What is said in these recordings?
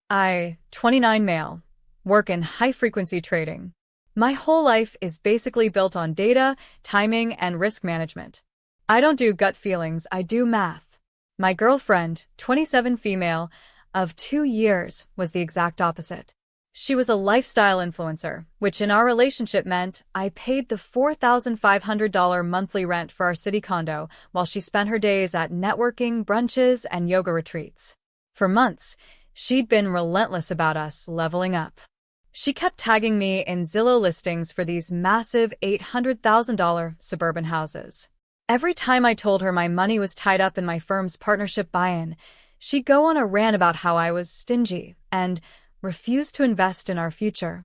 I, 29 male, work in high-frequency trading. My whole life is basically built on data, timing, and risk management. I don't do gut feelings, I do math. My girlfriend, 27 female, of 2 years, was the exact opposite. She was a lifestyle influencer, which in our relationship meant I paid the $4,500 monthly rent for our city condo while she spent her days at networking, brunches, and yoga retreats. For months, she'd been relentless about us leveling up. She kept tagging me in Zillow listings for these massive $800,000 suburban houses. Every time I told her my money was tied up in my firm's partnership buy-in, she'd go on a rant about how I was stingy and refused to invest in our future.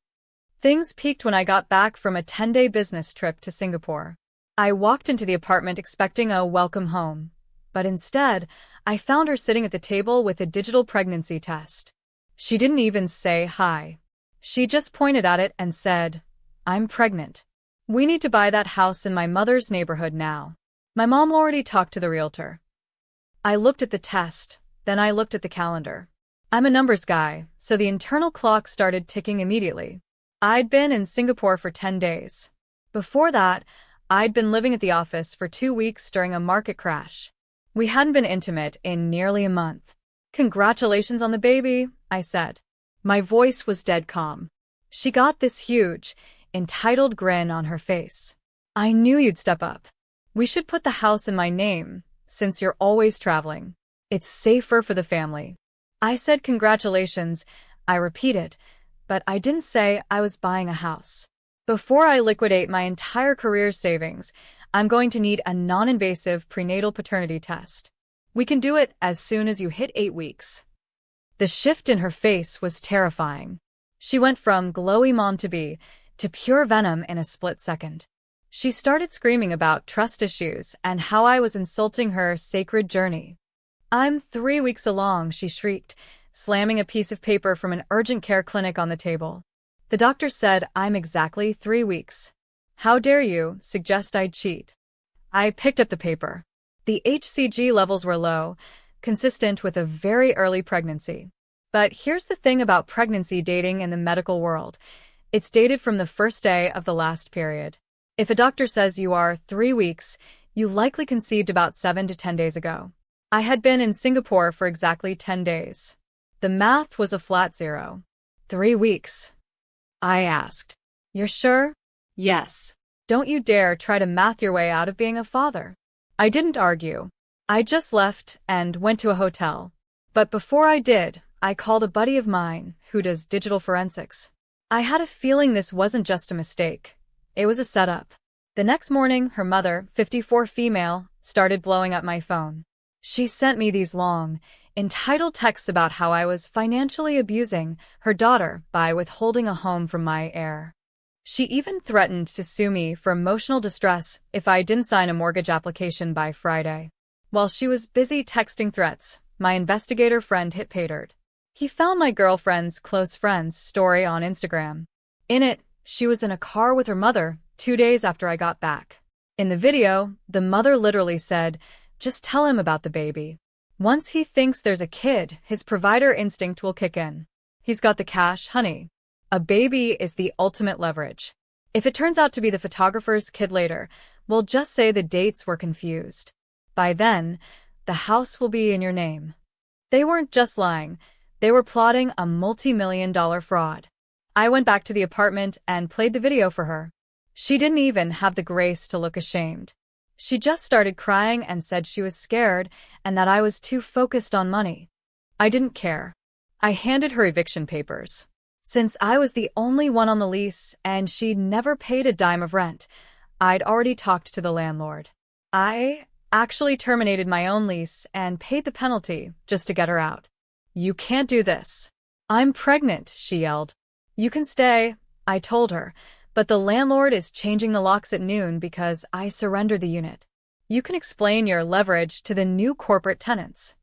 Things peaked when I got back from a 10-day business trip to Singapore. I walked into the apartment expecting a welcome home, but instead, I found her sitting at the table with a digital pregnancy test. She didn't even say hi. She just pointed at it and said, "I'm pregnant. We need to buy that house in my mother's neighborhood now. My mom already talked to the realtor." I looked at the test, then I looked at the calendar. I'm a numbers guy, so the internal clock started ticking immediately. I'd been in Singapore for 10 days. Before that, I'd been living at the office for 2 weeks during a market crash. We hadn't been intimate in nearly a month. "Congratulations on the baby," I said. My voice was dead calm. She got this huge, entitled grin on her face. "I knew you'd step up. We should put the house in my name, since you're always traveling. It's safer for the family." I said congratulations, I repeated, but I didn't say I was buying a house. "Before I liquidate my entire career's savings, I'm going to need a non-invasive prenatal paternity test. We can do it as soon as you hit 8 weeks. The shift in her face was terrifying. She went from glowy mom-to-be to pure venom in a split second. She started screaming about trust issues and how I was insulting her sacred journey. "I'm 3 weeks along," she shrieked, slamming a piece of paper from an urgent care clinic on the table. "The doctor said I'm exactly 3 weeks. How dare you suggest I'd cheat?" I picked up the paper. The HCG levels were low, consistent with a very early pregnancy. But here's the thing about pregnancy dating in the medical world. It's dated from the first day of the last period. If a doctor says you are 3 weeks, you likely conceived about 7 to 10 days ago. I had been in Singapore for exactly 10 days. The math was a flat 0. 3 weeks. I asked. "You're sure?" "Yes." "Don't you dare try to math your way out of being a father." I didn't argue. I just left and went to a hotel. But before I did, I called a buddy of mine who does digital forensics. I had a feeling this wasn't just a mistake. It was a setup. The next morning, her mother, 54 female, started blowing up my phone. She sent me these long, entitled texts about how I was financially abusing her daughter by withholding a home from my heir. She even threatened to sue me for emotional distress if I didn't sign a mortgage application by Friday. While she was busy texting threats, my investigator friend hit pay dirt. He found my girlfriend's close friend's story on Instagram. In it, she was in a car with her mother 2 days after I got back. In the video, the mother literally said, "Just tell him about the baby. Once he thinks there's a kid, his provider instinct will kick in. He's got the cash, honey." A baby is the ultimate leverage. If it turns out to be the photographer's kid later, we'll just say the dates were confused. By then, the house will be in your name. They weren't just lying. They were plotting a multi-million-dollar fraud. I went back to the apartment and played the video for her. She didn't even have the grace to look ashamed. She just started crying and said she was scared and that I was too focused on money. I didn't care. I handed her eviction papers. Since I was the only one on the lease and she'd never paid a dime of rent, I'd already talked to the landlord. I actually terminated my own lease and paid the penalty just to get her out. "You can't do this." "I'm pregnant," she yelled. "You can stay," I told her, "but the landlord is changing the locks at noon because I surrendered the unit. You can explain your leverage to the new corporate tenants."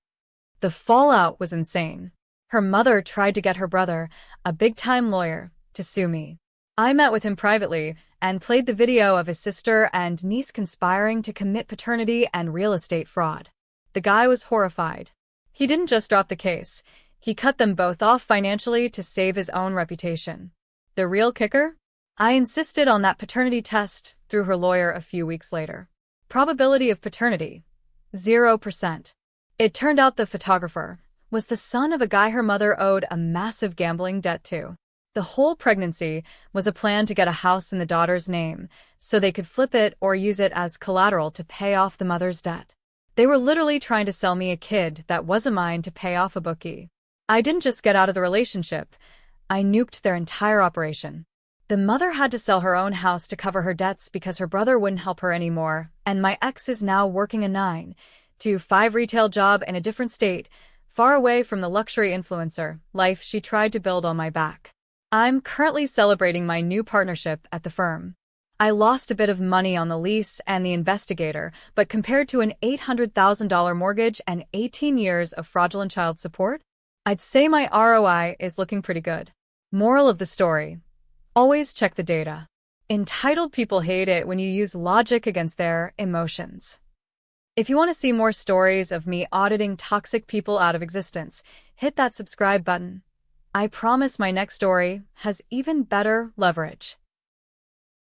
The fallout was insane. Her mother tried to get her brother, a big-time lawyer, to sue me. I met with him privately and played the video of his sister and niece conspiring to commit paternity and real estate fraud. The guy was horrified. He didn't just drop the case. He cut them both off financially to save his own reputation. The real kicker? I insisted on that paternity test through her lawyer a few weeks later. Probability of paternity: 0%. It turned out the photographer was the son of a guy her mother owed a massive gambling debt to. The whole pregnancy was a plan to get a house in the daughter's name so they could flip it or use it as collateral to pay off the mother's debt. They were literally trying to sell me a kid that wasn't mine to pay off a bookie. I didn't just get out of the relationship, I nuked their entire operation. The mother had to sell her own house to cover her debts because her brother wouldn't help her anymore, and my ex is now working a 9 to 5 retail job in a different state, far away from the luxury influencer life she tried to build on my back. I'm currently celebrating my new partnership at the firm. I lost a bit of money on the lease and the investigator, but compared to an $800,000 mortgage and 18 years of fraudulent child support, I'd say my ROI is looking pretty good. Moral of the story: always check the data. Entitled people hate it when you use logic against their emotions. If you want to see more stories of me auditing toxic people out of existence, hit that subscribe button. I promise my next story has even better leverage.